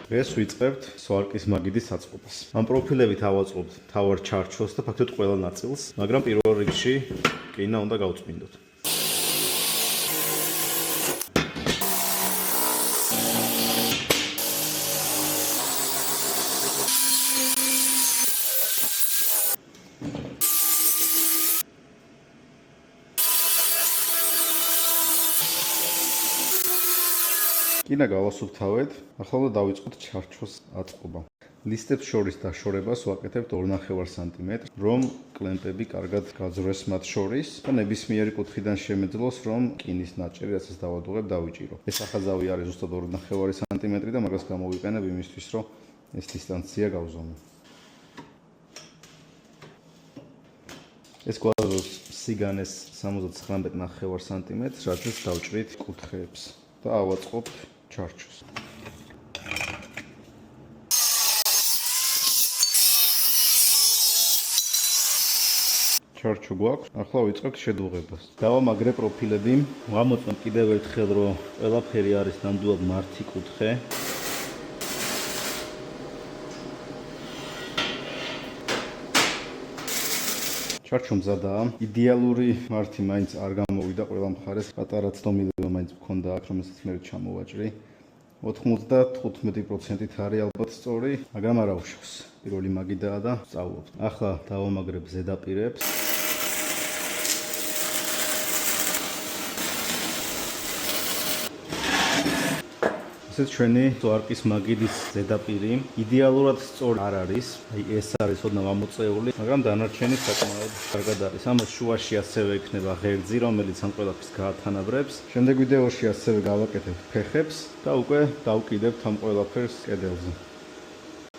დღეს ვიწყებთ სვარკის მაგიდის საწყობას. ამ პროფილებით ავაწყობთ თავარ ჩარჩოს და ფაქტობრივად ყველა ნაწილს, მაგრამ პირველ რიგში კინა უნდა გავწმინდოთ. კინა გავასუფთავეთ, ახლა უნდა დავიწყოთ ჩარჩოს აწყობა. ლისტებს შორის დაშორებას ვაკეთებთ 2.5 სანტიმეტრს, რომ კლემპები კარგად გაძრეს მათ შორის და ნებისმიერი კუთხიდან შემეძლოს, რომ კინის ნაჭერი, რასაც დავადუღებ, დავიჭირო. ეს ახაზავი არის ზუსტად 2.5 სანტიმეტრი და მაგას გამოვიყენებ იმისთვის, რომ ეს დისტანცია გავზომო. ეს გვაძლევს სიგანეს 79.5 სანტიმეტრს, რადგან დავჭრით კუთხეებს და ავაწყობთ ჩარჩოს. ჩარჩო გვაქვს, ახლა ვიწყებთ შედუღებას. დავამაგრე პროფილები, ვამოწმებ კიდევ ერთხელ, რომ ყველაფერი არის ნამდვილად მართი კუთხე. ჩარჩო მზადაა. იდეალური მართი მაინც არ გამოვიდა ყველა მხარეს, პატარა ცდომილება მაინც მქონდა აქ, რომელსაც მე ჩამოვაჭრი. 95%-ით არის ალბათ სწორი, მაგრამ არ აუშავს. პირველი მაგიდაა და სწავლობთ. ახლა დავამაგრებ ზედაპირებს. ესეც ჩვენი სვარკის მაგიდის ზედაპირი. იდეალურად სწორი არ არის. აი ეს არის ოდნავ ამოწეული, მაგრამ დანარჩენი საკმაოდ კარგად არის. ამას შუაში ასევე იქნება ღერძი, რომელიც ამ ყველაფერს გაათანაბრებს. შემდეგ ვიდეოში ასევე გავაკეთებ ფეხებს და უკვე დავკიდებთ ამ ყველაფერს კედელზე.